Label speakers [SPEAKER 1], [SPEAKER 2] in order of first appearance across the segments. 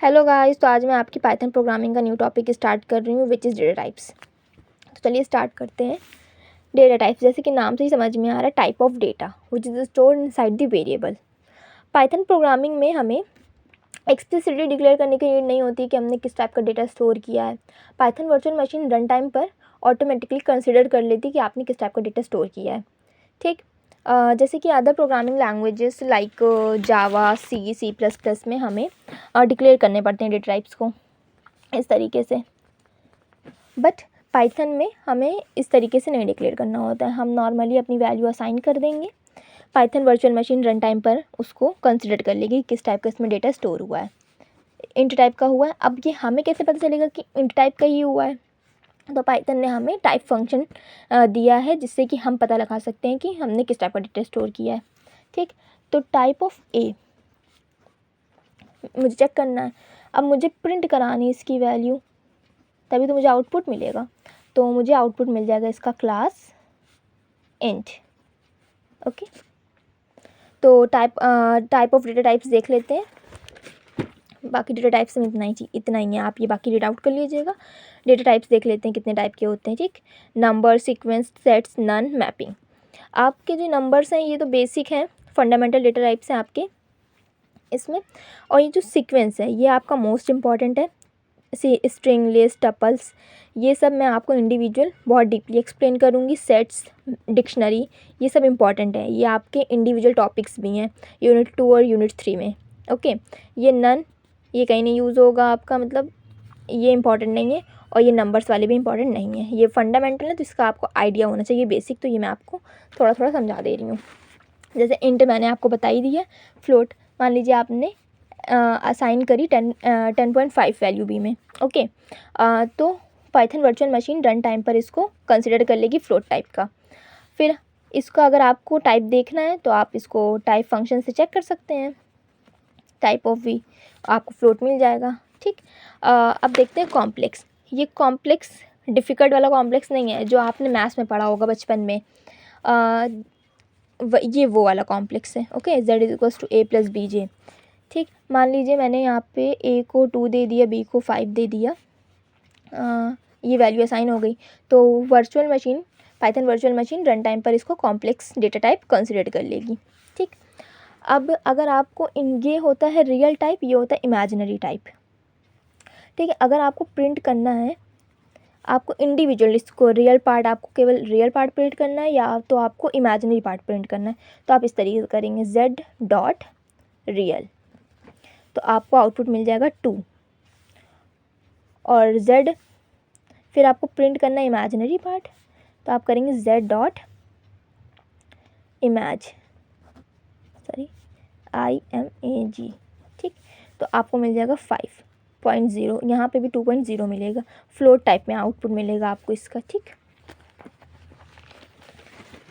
[SPEAKER 1] Hello guys, तो आज मैं आपकी पाइथन प्रोग्रामिंग का न्यू टॉपिक स्टार्ट कर रही हूँ विच इज़ डेटा टाइप्स। तो चलिए स्टार्ट करते हैं। डेटा टाइप्स, जैसे कि नाम से ही समझ में आ रहा है, type of data which is stored inside the variable. Python programming में हमें एक्सप्लिसिटली डिक्लेयर करने की नीड नहीं होती कि हमने किस टाइप का डेटा स्टोर किया है। Python virtual machine run time पर ऑटोमेटिकली कंसिडर कर लेती कि आपने किस टाइप का डेटा स्टोर किया है। ठीक, जैसे कि other programming languages like Java, C plus plus में हमें डिक्लेयर करने पड़ते हैं डेटा टाइप्स को इस तरीके से, बट पाइथन में हमें इस तरीके से नहीं डिक्लेयर करना होता है। हम नॉर्मली अपनी वैल्यू असाइन कर देंगे, Python virtual machine run time पर उसको कंसिडर कर लेगी किस टाइप का इसमें डेटा स्टोर हुआ है। इंट टाइप का हुआ है, अब ये हमें कैसे पता चलेगा कि इंट टाइप का ही हुआ है? तो पाइथन ने हमें टाइप फंक्शन दिया है जिससे कि हम पता लगा सकते हैं कि हमने किस टाइप का डेटा स्टोर किया है। ठीक, तो टाइप ऑफ ए मुझे चेक करना है। अब मुझे प्रिंट करानी है इसकी वैल्यू, तभी तो मुझे आउटपुट मिलेगा। तो मुझे आउटपुट मिल जाएगा इसका क्लास इंट। ओके, तो टाइप ऑफ डेटा टाइप्स देख लेते हैं। बाकी डेटा टाइप्स में इतना ही है, आप ये बाकी रीड आउट कर लीजिएगा। डेटा टाइप्स देख लेते हैं कितने टाइप के होते हैं। ठीक, number, sequence, sets, none, mapping. आपके जो नंबर्स हैं ये तो बेसिक हैं, फंडामेंटल डेटा टाइप्स हैं आपके इसमें। और ये जो सीक्वेंस है ये आपका मोस्ट इम्पॉर्टेंट है। स्ट्रिंग, लिस्ट, टपल्स, ये सब मैं आपको इंडिविजुअल बहुत डीपली एक्सप्लेन करूँगी। सेट्स, डिक्शनरी, ये सब इम्पॉर्टेंट है, ये आपके इंडिविजुअल टॉपिक्स भी हैं यूनिट 2 और यूनिट 3 में। ओके, ये नन, ये कहीं नहीं यूज़ होगा आपका, मतलब ये इंपॉर्टेंट नहीं है। और ये नंबर्स वाले भी इंपॉर्टेंट नहीं है, ये फंडामेंटल है तो इसका आपको आइडिया होना चाहिए बेसिक। तो ये मैं आपको थोड़ा थोड़ा समझा दे रही हूँ। जैसे इंट मैंने आपको बता ही दी है। फ्लोट मान लीजिए आपने असाइन करी 10.5 वैल्यू बी में। ओके, तो Python virtual machine run time पर इसको कंसिडर कर लेगी फ्लोट टाइप का। फिर इसका अगर आपको टाइप देखना है तो आप इसको टाइप फंक्शन से चेक कर सकते हैं। टाइप ऑफ वी आपको फ्लोट मिल जाएगा। ठीक, अब देखते हैं कॉम्प्लेक्स। ये कॉम्प्लेक्स डिफ़िकल्ट वाला कॉम्प्लेक्स नहीं है जो आपने मैथ्स में पढ़ा होगा बचपन में। ये वो वाला कॉम्प्लेक्स है। Okay, z is equals to a plus b j. ठीक, मान लीजिए मैंने यहाँ पे a को 2 दे दिया, b को 5 दे दिया, ये वैल्यू असाइन हो गई। तो virtual machine, Python virtual machine run time पर इसको कॉम्प्लेक्स डेटा टाइप कंसिडर कर लेगी। ठीक, अब अगर आपको ये होता है रियल टाइप, ये होता है इमेजिनरी टाइप। ठीक है, अगर आपको प्रिंट करना है, आपको इंडिविजुअल इसको रियल पार्ट, आपको केवल रियल पार्ट प्रिंट करना है या तो आपको इमेजिनरी पार्ट प्रिंट करना है, तो आप इस तरीके से करेंगे z डॉट रियल, तो आपको आउटपुट मिल जाएगा 2। और z फिर आपको प्रिंट करना है इमेजिनरी पार्ट, तो आप करेंगे z dot image, sorry IMAG। ठीक, तो आपको मिल जाएगा 5.0, यहाँ पे भी 2.0 मिलेगा। फ्लोट टाइप में आउटपुट मिलेगा आपको इसका। ठीक,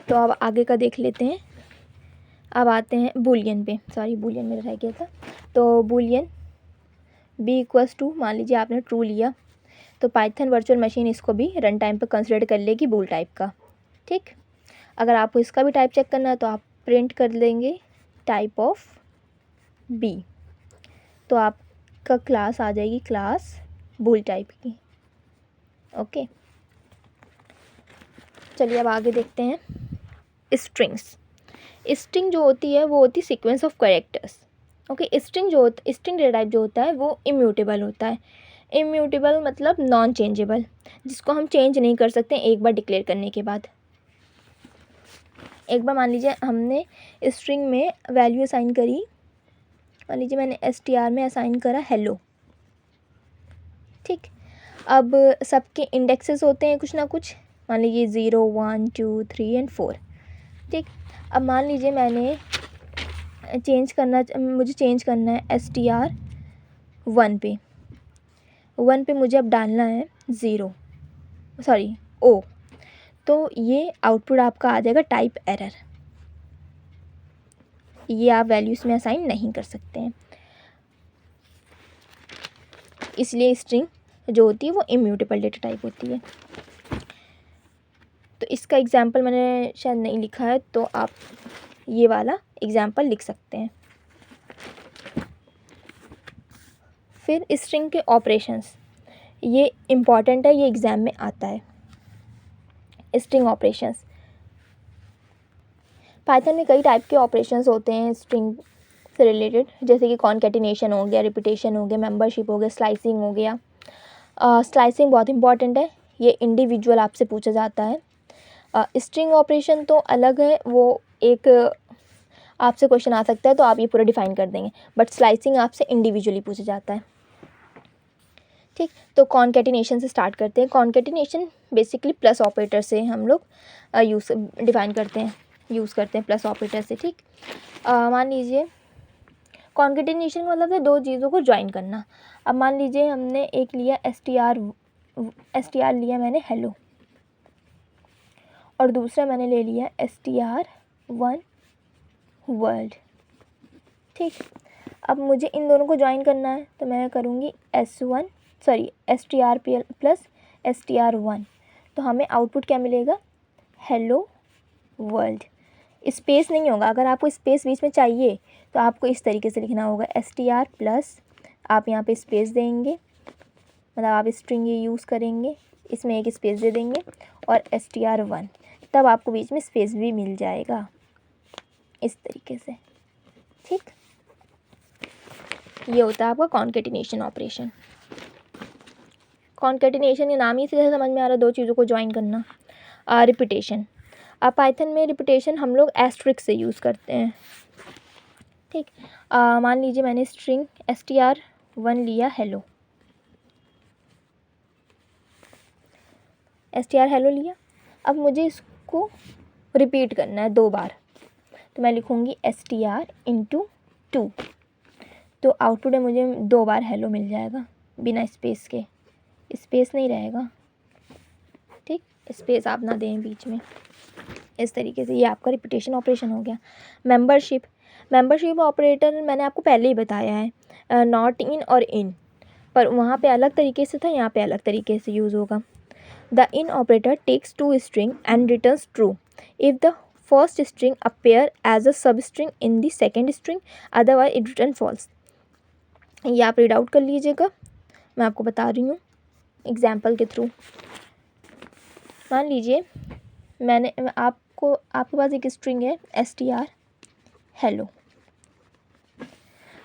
[SPEAKER 1] तो अब आगे का देख लेते हैं। अब आते हैं बूलियन पे, सॉरी बूलियन में रह गया था। तो बूलियन b इक्वल्स टू, मान लीजिए आपने ट्रू लिया, तो पाइथन वर्चुअल मशीन इसको भी रन टाइम पर कंसिडर कर लेगी बूल टाइप का। ठीक, अगर आपको इसका भी टाइप चेक करना है तो आप प्रिंट कर लेंगे टाइप ऑफ b, तो आपका क्लास आ जाएगी क्लास बूल टाइप की। ओके, चलिए अब आगे देखते हैं स्ट्रिंग्स। स्ट्रिंग जो होती है वो होती है sequence of characters. Okay, string data type जो होता है वो इम्यूटेबल होता है। इम्यूटेबल मतलब नॉन चेंजेबल, जिसको हम चेंज नहीं कर सकते एक बार डिक्लेयर करने के बाद। एक बार मान लीजिए हमने स्ट्रिंग में वैल्यू असाइन करी, मान लीजिए मैंने str में असाइन करा हेलो। ठीक, अब सबके इंडेक्सेस होते हैं कुछ ना कुछ, मान लीजिए 0, 1, 2, 3 एंड 4। ठीक, अब मान लीजिए मैंने मुझे चेंज करना है str 1 पे, 1 पे मुझे अब डालना है 0, सॉरी ओ, तो ये आउटपुट आपका आ जाएगा टाइप एरर। ये आप वैल्यूज़ में असाइन नहीं कर सकते हैं, इसलिए स्ट्रिंग जो होती है वो इम्यूटेबल डेटा टाइप होती है। तो इसका एग्जांपल मैंने शायद नहीं लिखा है, तो आप ये वाला एग्जांपल लिख सकते हैं। फिर स्ट्रिंग के ऑपरेशंस, ये इम्पॉर्टेंट है, ये एग्ज़ाम में आता है। स्ट्रिंग ऑपरेशंस, पाइथन में कई टाइप के ऑपरेशंस होते हैं स्ट्रिंग से रिलेटेड, जैसे कि कॉन्कैटिनेशन हो गया, रिपीटेशन हो गया, मेंबरशिप हो गया, स्लाइसिंग हो गया। स्लाइसिंग बहुत इंपॉर्टेंट है, ये इंडिविजुअल आपसे पूछा जाता है। स्ट्रिंग ऑपरेशन तो अलग है, वो एक आपसे क्वेश्चन आ सकता है तो आप ये पूरा डिफाइन कर देंगे, बट स्लाइसिंग आपसे इंडिविजुअली पूछा जाता है। ठीक, तो कॉन्कैटिनेशन से स्टार्ट करते हैं। कॉन्कैटिनेशन बेसिकली प्लस ऑपरेटर से हम लोग डिफाइन करते हैं, यूज़ करते हैं प्लस ऑपरेटर से। ठीक, मान लीजिए कॉन्कैटिनेशन का मतलब है दो चीज़ों को ज्वाइन करना। अब मान लीजिए हमने एक लिया एस टी आर लिया मैंने हेलो, और दूसरा मैंने ले लिया str1 वर्ल्ड। ठीक, अब मुझे इन दोनों को ज्वाइन करना है तो मैं करूँगी str प्लस str1, तो हमें आउटपुट क्या मिलेगा, हेलो वर्ल्ड। स्पेस नहीं होगा, अगर आपको स्पेस बीच में चाहिए तो आपको इस तरीके से लिखना होगा str प्लस, आप यहाँ पे स्पेस देंगे, मतलब आप स्ट्रिंग ये यूज़ करेंगे, इसमें एक स्पेस दे देंगे और str1, तब आपको बीच में स्पेस भी मिल जाएगा इस तरीके से। ठीक, ये होता है आपका कॉन्कैटिनेशन ऑपरेशन। कॉन्कैटिनेशन के नाम ही से समझ में आ रहा है, दो चीज़ों को ज्वाइन करना। रिपीटेशन, अब पाइथन में रिपीटेशन हम लोग एस्ट्रिक्स से यूज़ करते हैं। ठीक, मान लीजिए मैंने स्ट्रिंग str1 लिया हेलो, str हेलो लिया, अब मुझे इसको रिपीट करना है 2 बार, तो मैं लिखूँगी str इंटू 2, तो आउटपुट में मुझे 2 बार हेलो मिल जाएगा बिना स्पेस के, स्पेस नहीं रहेगा। ठीक, स्पेस आप ना दें बीच में, इस तरीके से ये आपका रिपीटेशन ऑपरेशन हो गया। मेंबरशिप ऑपरेटर मैंने आपको पहले ही बताया है, नॉट इन और इन, पर वहाँ पे अलग तरीके से था, यहाँ पे अलग तरीके से यूज़ होगा। The in operator takes 2 string and returns true if the first string appear as a sub string in the second string, otherwise it return false. ये आप रीड आउट कर लीजिएगा, मैं आपको बता रही हूँ एग्जाम्पल के थ्रू। मान लीजिए आपके पास एक स्ट्रिंग है str हेलो।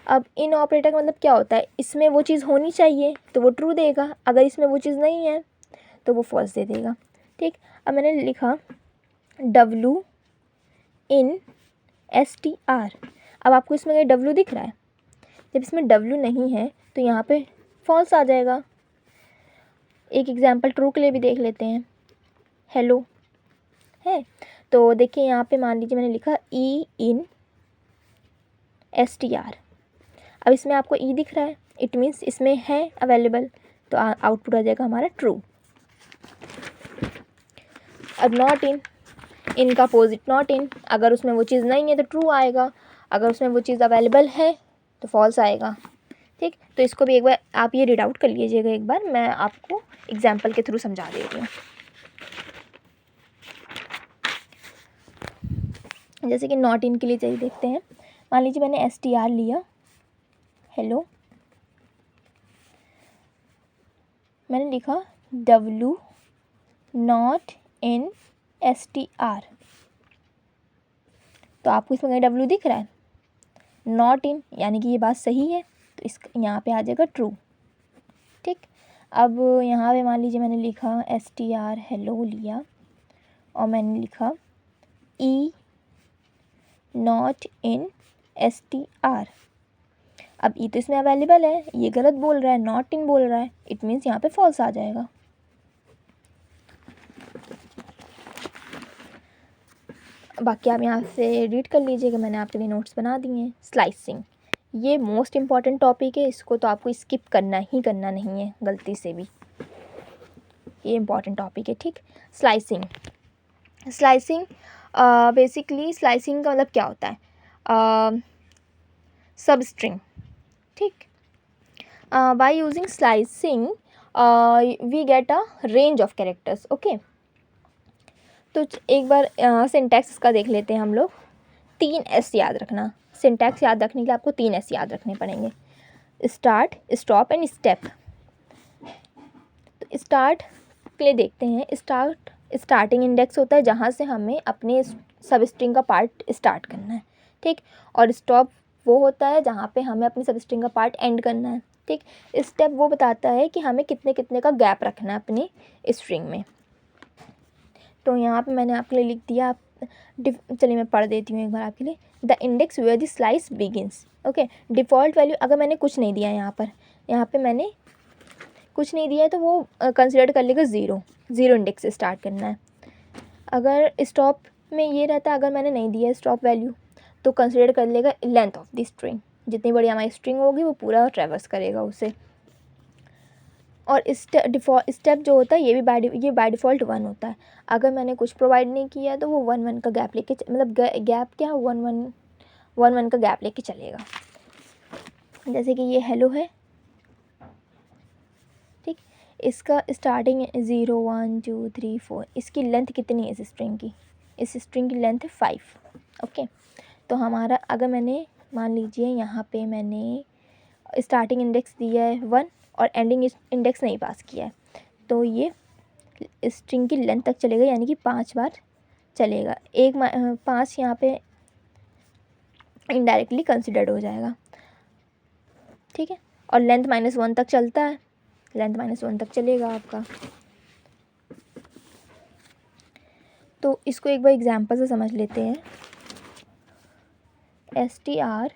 [SPEAKER 1] अब इन ऑपरेटर का मतलब क्या होता है, इसमें वो चीज़ होनी चाहिए तो वो ट्रू देगा, अगर इसमें वो चीज़ नहीं है तो वो फॉल्स दे देगा। ठीक, अब मैंने लिखा w इन str, अब आपको इसमें कहीं w दिख रहा है, जब इसमें w नहीं है तो यहाँ पे फॉल्स आ जाएगा। एक एग्जांपल ट्रू के लिए भी देख लेते हैं, हेलो है, तो देखिए यहाँ पे मान लीजिए मैंने लिखा ई इन str, अब इसमें आपको ई दिख रहा है, इट मीन्स इसमें है अवेलेबल, तो आउटपुट आ जाएगा हमारा ट्रू। अब नॉट इन का अपोजिट नॉट इन, अगर उसमें वो चीज़ नहीं है तो ट्रू आएगा, अगर उसमें वो चीज़ अवेलेबल है तो फॉल्स आएगा। ठीक, तो इसको भी एक बार आप ये रीड आउट कर लीजिएगा, एक बार मैं आपको एग्जाम्पल के थ्रू समझा दे रही हूँ। जैसे कि नॉट इन के लिए चाहिए, देखते हैं। मान लीजिए मैंने str लिया हेलो, मैंने लिखा w नॉट इन str, तो आपको इसमें कहीं w दिख रहा है, नॉट इन यानी कि ये बात सही है, तो इस यहाँ पे आ जाएगा ट्रू। ठीक, अब यहाँ पे मान लीजिए मैंने लिखा str हेलो लिया और मैंने लिखा ई नॉट इन str, अब ई तो इसमें अवेलेबल है, ये गलत बोल रहा है, नॉट इन बोल रहा है, इट मीन्स यहाँ पे फॉल्स आ जाएगा। बाकी आप यहाँ से रीड कर लीजिएगा, मैंने आपके लिए नोट्स बना दिए हैं। स्लाइसिंग, ये मोस्ट इम्पॉर्टेंट टॉपिक है, इसको तो आपको स्किप करना ही करना नहीं है गलती से भी, ये इम्पॉर्टेंट टॉपिक है। ठीक, स्लाइसिंग बेसिकली स्लाइसिंग का मतलब क्या होता है, सब स्ट्रिंग। ठीक, by using slicing we get a range of characters. Okay, तो एक बार सिंटैक्स का देख लेते हैं हम लोग। 3 S याद रखना, सिंटैक्स याद रखने के लिए आपको 3 S याद रखने पड़ेंगे। Start, stop and step. तो स्टार्ट के लिए देखते हैं, स्टार्टिंग इंडेक्स होता है जहाँ से हमें अपने सब स्ट्रिंग का पार्ट स्टार्ट करना है, ठीक। और स्टॉप वो होता है जहाँ पे हमें अपनी सब स्ट्रिंग का पार्ट एंड करना है, ठीक। स्टेप वो बताता है कि हमें कितने कितने का गैप रखना है अपनी स्ट्रिंग में। तो यहाँ पे मैंने आपके लिए लिख दिया, चलिए मैं पढ़ देती हूँ एक बार आपके लिए। The index where the slice begins, okay. Default value, अगर मैंने कुछ नहीं दिया यहाँ पे मैंने कुछ नहीं दिया है तो वो कंसिडर कर लेगा ज़ीरो इंडेक्स से स्टार्ट करना है। अगर स्टॉप में ये रहता है, अगर मैंने नहीं दिया है स्टॉप वैल्यू तो कंसिडर कर लेगा लेंथ ऑफ द स्ट्रिंग, जितनी बड़ी हमारी स्ट्रिंग होगी वो पूरा ट्रैवर्स करेगा उसे। और स्टेप जो होता है ये बाय डिफ़ॉल्ट 1 होता है। अगर मैंने कुछ प्रोवाइड नहीं किया तो वो 1 का गैप लेके, मतलब गैप क्या, 1 का गैप लेके चलेगा। जैसे कि ये हेलो है, ठीक। इसका स्टार्टिंग 0 1 2 3 4, इसकी लेंथ कितनी है इस स्ट्रिंग की? इस स्ट्रिंग की लेंथ है 5, ओके। तो हमारा, अगर मैंने मान लीजिए यहाँ पे मैंने स्टार्टिंग इंडेक्स दिया है 1 और एंडिंग इंडेक्स नहीं पास किया है, तो ये स्ट्रिंग की लेंथ तक चलेगा, यानी कि 5 बार चलेगा। 5 यहाँ पे इनडायरेक्टली कंसिडर्ड हो जाएगा, ठीक है। और लेंथ -1 तक चलता है, लेंथ -1 तक चलेगा आपका। तो इसको एक बार एग्जांपल से समझ लेते हैं। str,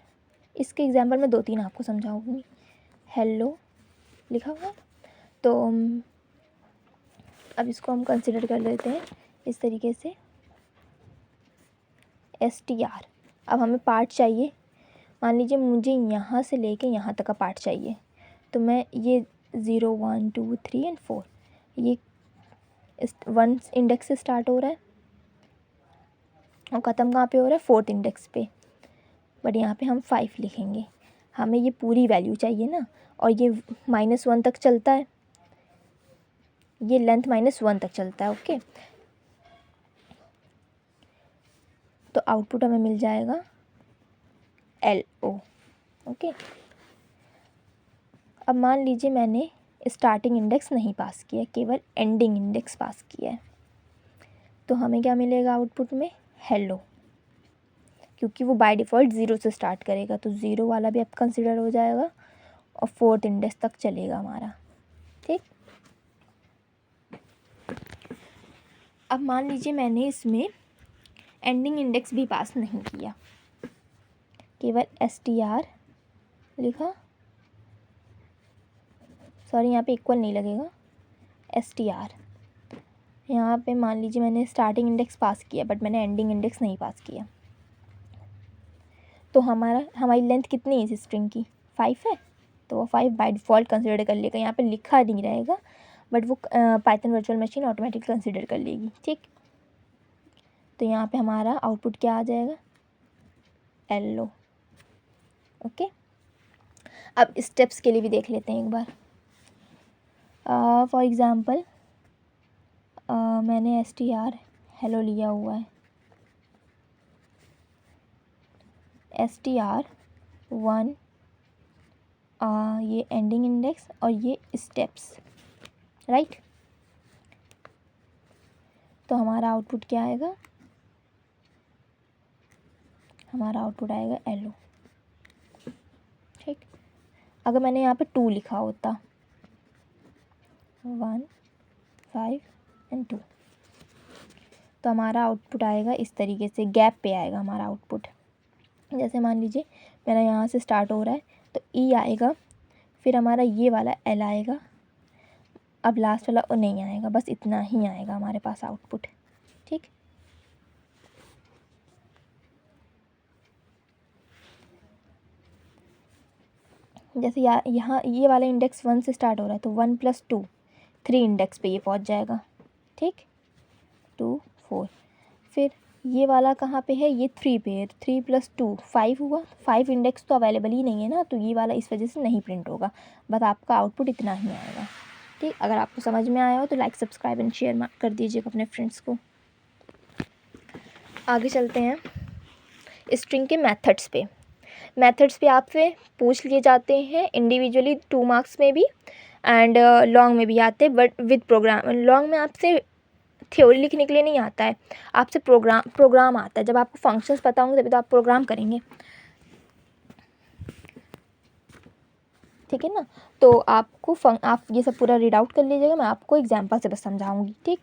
[SPEAKER 1] इसके एग्जांपल में 2-3 आपको समझाऊंगी। हेलो लिखा हुआ, तो अब इसको हम कंसिडर कर लेते हैं इस तरीके से। str, अब हमें पार्ट चाहिए, मान लीजिए मुझे यहाँ से लेके यहाँ तक का पार्ट चाहिए, तो मैं ये 0 1 2 3 एंड 4, ये 1 इंडेक्स से स्टार्ट हो रहा है और ख़त्म कहाँ पे हो रहा है? 4th इंडेक्स पे। बट यहाँ पे हम 5 लिखेंगे, हमें ये पूरी वैल्यू चाहिए ना, और ये -1 तक चलता है, ये लेंथ -1 तक चलता है, ओके। तो आउटपुट हमें मिल जाएगा LO, ओके। अब मान लीजिए मैंने स्टार्टिंग इंडेक्स नहीं पास किया, केवल एंडिंग इंडेक्स पास किया है, तो हमें क्या मिलेगा आउटपुट में? हेलो, क्योंकि वो बाय डिफ़ॉल्ट 0 से स्टार्ट करेगा, तो 0 वाला भी अब कंसिडर हो जाएगा और 4th इंडेक्स तक चलेगा हमारा, ठीक। अब मान लीजिए मैंने इसमें एंडिंग इंडेक्स भी पास नहीं किया, केवल str लिखा, सॉरी यहाँ पे इक्वल नहीं लगेगा, str। यहाँ पे मान लीजिए मैंने स्टार्टिंग इंडेक्स पास किया बट मैंने एंडिंग इंडेक्स नहीं पास किया, तो हमारी लेंथ कितनी है इस स्ट्रिंग की? 5 है, तो वो 5 बाय डिफ़ॉल्ट कंसिडर कर लेगा। यहाँ पे लिखा नहीं रहेगा बट वो Python virtual machine automatic consider कर लेगी, ठीक। तो यहाँ पे हमारा आउटपुट क्या आ जाएगा? LO, okay. अब स्टेप्स के लिए भी देख लेते हैं एक बार। फॉर एग्ज़ाम्पल मैंने str हेलो लिया हुआ है, str 1 ये एंडिंग इंडेक्स और ये स्टेप्स, राइट। तो हमारा आउटपुट क्या आएगा? हमारा आउटपुट आएगा LO, ठीक। अगर मैंने यहाँ पे 2 लिखा होता, 1 5 एंड 2, तो हमारा आउटपुट आएगा इस तरीके से, गैप पे आएगा हमारा आउटपुट। जैसे मान लीजिए मेरा यहाँ से स्टार्ट हो रहा है तो E आएगा, फिर हमारा ये वाला L आएगा, अब लास्ट वाला O नहीं आएगा, बस इतना ही आएगा हमारे पास आउटपुट, ठीक। जैसे यहाँ ये वाला इंडेक्स 1 से स्टार्ट हो रहा है, तो 1 + 2 3 इंडेक्स पे ये पहुँच जाएगा, ठीक। 2 4, फिर ये वाला कहाँ पे है? ये 3 पे है, 3 + 2 5 हुआ, 5 इंडेक्स तो अवेलेबल ही नहीं है ना, तो ये वाला इस वजह से नहीं प्रिंट होगा, बस आपका आउटपुट इतना ही आएगा, ठीक। अगर आपको समझ में आया हो तो लाइक सब्सक्राइब एंड शेयर कर दीजिएगा अपने फ्रेंड्स को। आगे चलते हैं स्ट्रिंग के मेथड्स पे। मेथड्स पे आपसे पूछ लिए जाते हैं इंडिविजुअली 2 मार्क्स में भी एंड लॉन्ग में भी आते हैं, बट विद प्रोग्राम। लॉन्ग में आपसे थ्योरी लिखने के लिए नहीं आता है, आपसे प्रोग्राम आता है। जब आपको फंक्शंस पता होंगे तभी तो आप प्रोग्राम करेंगे, ठीक है ना। तो आपको आप ये सब पूरा रीड आउट कर लीजिएगा, मैं आपको एग्जाम्पल से बस समझाऊंगी, ठीक।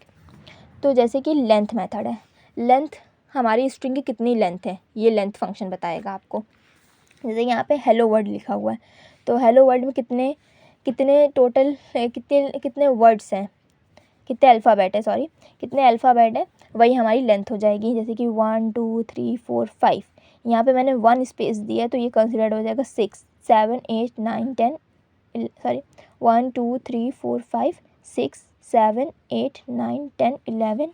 [SPEAKER 1] तो जैसे कि लेंथ मेथड है, लेंथ हमारी स्ट्रिंग की कितनी लेंथ है ये लेंथ फंक्शन बताएगा आपको। जैसे यहाँ पे हेलो वर्ड लिखा हुआ है, तो हेलो वर्ड में कितने कितने टोटल कितने कितने वर्ड्स हैं, कितने अल्फ़ाबेट है, सॉरी कितने अल्फ़ाबेट है, वही हमारी लेंथ हो जाएगी। जैसे कि 1 2 3 4 5, यहाँ पे मैंने 1 स्पेस दिया है तो ये कंसिडर्ड हो जाएगा 6 7 8 9 10, सॉरी 1 2 3 4 5 6 7 8 9 10 11।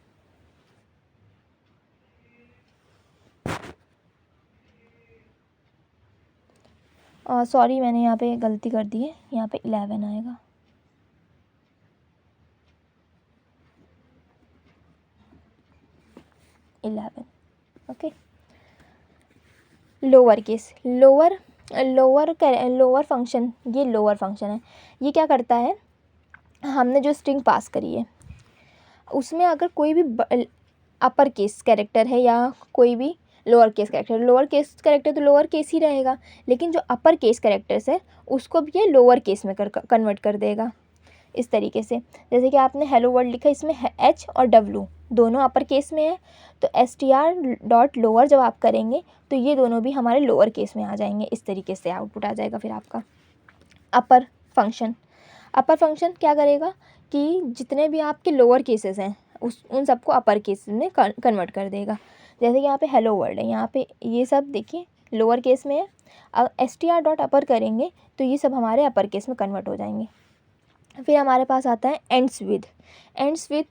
[SPEAKER 1] सॉरी मैंने यहाँ पे गलती कर दी है, यहाँ पे 11 आएगा। Okay. Lower case, lower function, ये लोअर फंक्शन है। ये क्या करता है, हमने जो स्ट्रिंग पास करी है उसमें अगर कोई भी अपर केस कैरेक्टर है या कोई भी लोअर केस कैरेक्टर तो लोअर केस ही रहेगा, लेकिन जो अपर केस कैरेक्टर्स है उसको भी ये लोअर केस में कन्वर्ट कर देगा इस तरीके से। जैसे कि आपने हेलो वर्ल्ड लिखा, इसमें एच और डब्लू दोनों अपर केस में है, तो str.lower जब आप करेंगे तो ये दोनों भी हमारे लोअर केस में आ जाएंगे। इस तरीके से आउटपुट आ जाएगा फिर आपका। अपर फंक्शन क्या करेगा कि जितने भी आपके लोअर केसेस हैं उन सबको अपर केस में कन्वर्ट कर देगा। जैसे कि यहाँ पे हेलो वर्ल्ड है, यहाँ पे ये सब देखिए लोअर केस में है, अब str.upper करेंगे तो ये सब हमारे अपर केस में कन्वर्ट हो जाएंगे। फिर हमारे पास आता है एंड्स विद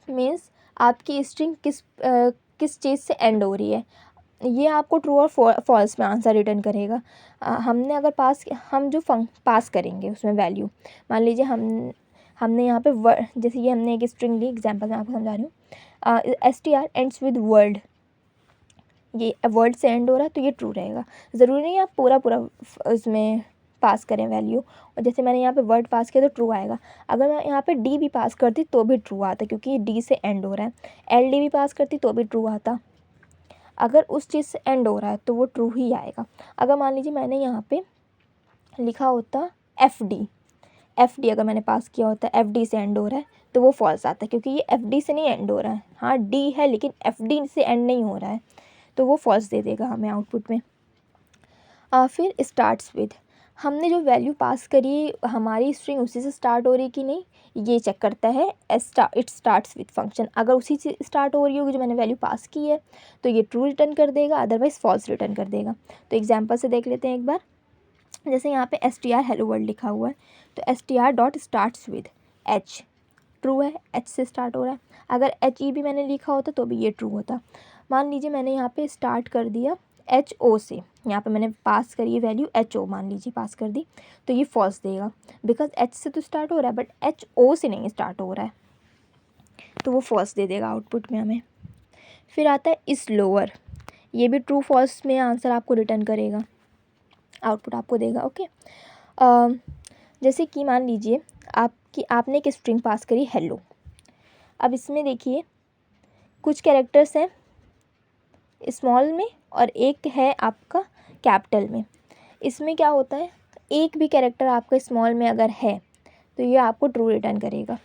[SPEAKER 1] मीन्स आपकी स्ट्रिंग किस चीज़ से एंड हो रही है, ये आपको ट्रू और फॉल्स में आंसर रिटर्न करेगा। हमने अगर हम जो पास करेंगे उसमें वैल्यू, मान लीजिए हमने यहाँ पे जैसे ये हमने एक स्ट्रिंग ली, एग्जांपल मैं आपको समझा रही हूँ, str एंड्स विद वर्ल्ड, ये वर्ड से एंड हो रहा है तो ये ट्रू रहेगा। ज़रूरी नहीं आप पूरा उसमें पास करें वैल्यू, और जैसे मैंने यहाँ पे वर्ड पास किया तो ट्रू आएगा। अगर मैं यहाँ पे डी भी पास करती तो भी ट्रू आता, क्योंकि ये डी से एंड हो रहा है। एल डी भी पास करती तो भी ट्रू आता, अगर उस चीज़ से एंड हो रहा है तो वो ट्रू ही आएगा। अगर मान लीजिए मैंने यहाँ पे लिखा होता एफ डी अगर मैंने पास किया होता एफ डी से एंड हो रहा है तो वो फॉल्स आता है, क्योंकि ये एफ डी से नहीं एंड हो रहा है। हाँ डी है लेकिन एफ डी से एंड नहीं हो रहा है, तो वो फॉल्स दे देगा हमें आउटपुट में। फिर स्टार्ट्स विद, हमने जो वैल्यू पास करी हमारी स्ट्रिंग उसी से स्टार्ट हो रही कि नहीं, ये चेक करता है इट स्टार्ट्स विद फंक्शन। अगर उसी से स्टार्ट हो रही होगी जो मैंने वैल्यू पास की है तो ये ट्रू रिटर्न कर देगा, अदरवाइज़ फॉल्स रिटर्न कर देगा। तो एग्जांपल से देख लेते हैं एक बार। जैसे यहाँ पे str हेलो वर्ल्ड लिखा हुआ है, तो str.starts विद h ट्रू है, h से स्टार्ट हो रहा है। अगर HE भी मैंने लिखा होता तो भी ये ट्रू होता। मान लीजिए मैंने यहाँ पे स्टार्ट कर दिया HO से, यहाँ पे मैंने पास करी है वैल्यू HO, मान लीजिए पास कर दी, तो ये फॉल्स देगा, बिकॉज H से तो स्टार्ट हो रहा है बट HO से नहीं स्टार्ट हो रहा है, तो वो फॉल्स दे देगा आउटपुट में हमें। फिर आता है इस लोअर, ये भी ट्रू फॉल्स में आंसर आपको रिटर्न करेगा, आउटपुट आपको देगा। ओके। जैसे कि मान लीजिए आपने एक स्ट्रिंग पास करी हेलो। अब इसमें देखिए कुछ कैरेक्टर्स हैं स्मॉल में और एक है आपका कैपिटल में। इसमें क्या होता है, एक भी कैरेक्टर आपका स्मॉल में अगर है तो ये आपको ट्रू रिटर्न करेगा।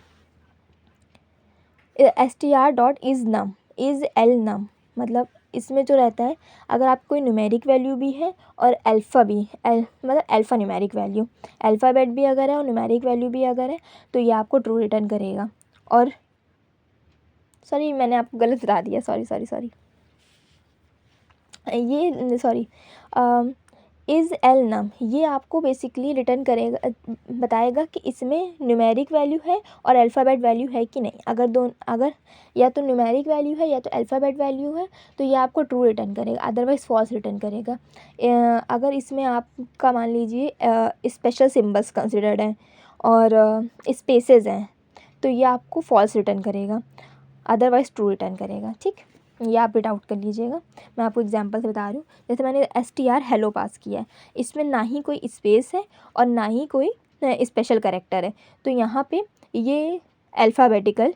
[SPEAKER 1] str.isNum इज़ एल नम, मतलब इसमें जो रहता है अगर आप कोई न्यूमेरिक वैल्यू भी है और अल्फ़ा भी मतलब अल्फ़ा न्यूमेरिक वैल्यू, अल्फ़ाबेट भी अगर है और न्यूमेरिक वैल्यू भी अगर है तो ये आपको ट्रू रिटर्न करेगा। और सॉरी मैंने आपको गलत बता दिया, सॉरी ये सॉरी इज़ एल नम, ये आपको बेसिकली रिटर्न करेगा, बताएगा कि इसमें न्यूमेरिक वैल्यू है और अल्फ़ाबेट वैल्यू है कि नहीं। अगर या तो न्यूमेरिक वैल्यू है या तो अल्फ़ाबेट वैल्यू है तो ये आपको ट्रू रिटर्न करेगा, अदरवाइज़ फॉल्स रिटर्न करेगा। अगर इसमें आपका मान लीजिए स्पेशल सिम्बल्स कंसिडर्ड हैं और स्पेसेस हैं तो ये आपको फॉल्स रिटर्न करेगा, अदरवाइज़ ट्रू रिटर्न करेगा। ठीक, ये आप बिट आउट कर लीजिएगा। मैं आपको एग्जांपल से बता रही हूँ। जैसे मैंने str हेलो पास किया है, इसमें ना ही कोई स्पेस है और ना ही कोई स्पेशल कैरेक्टर है, तो यहाँ पे ये अल्फ़ाबेटिकल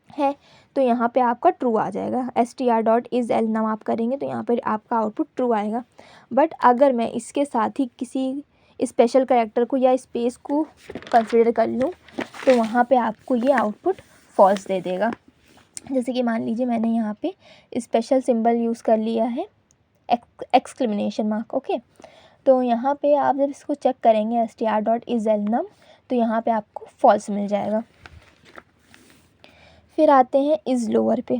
[SPEAKER 1] है, तो यहाँ पे आपका ट्रू आ जाएगा। str.isl नाम आप करेंगे तो यहाँ पर आपका आउटपुट ट्रू आएगा। बट अगर मैं इसके साथ ही किसी स्पेशल कैरेक्टर को या स्पेस को कंसिडर कर लूँ तो वहाँ पे आपको ये आउटपुट फॉल्स दे देगा। जैसे कि मान लीजिए मैंने यहाँ पे स्पेशल सिंबल यूज़ कर लिया है, एक्सक्लेमेशन मार्क, ओके। तो यहाँ पे आप जब इसको चेक करेंगे str.isl num तो यहाँ पे आपको फॉल्स मिल जाएगा। फिर आते हैं इज़ लोअर पे।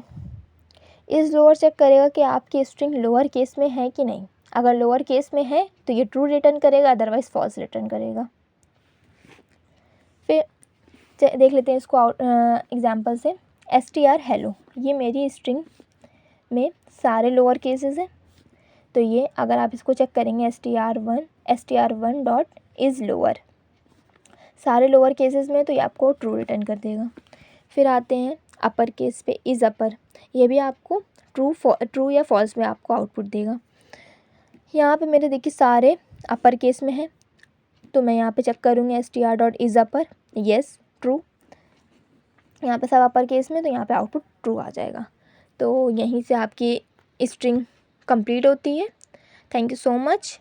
[SPEAKER 1] इज़ लोअर चेक करेगा कि आपकी स्ट्रिंग लोअर केस में है कि नहीं। अगर लोअर केस में है तो ये ट्रू रिटर्न करेगा, अदरवाइज़ फॉल्स रिटर्न करेगा। फिर देख लेते हैं इसको एग्जांपल से। str हेलो, ये मेरी स्ट्रिंग में सारे लोअर केसेस हैं, तो ये अगर आप इसको चेक करेंगे str1 डॉट इज़ लोअर, सारे लोअर केसेस में, तो ये आपको ट्रू रिटर्न कर देगा। फिर आते हैं अपर केस पे, इज़ अपर, ये भी आपको ट्रू या फॉल्स में आपको आउटपुट देगा। यहाँ पे मेरे देखिए सारे अपर केस में है, तो मैं यहाँ पे चेक करूँगी str.isUpper, येस ट्रू। यहाँ पे सब अपर केस में, तो यहाँ पे आउटपुट ट्रू आ जाएगा। तो यहीं से आपकी स्ट्रिंग कंप्लीट होती है। Thank you so much.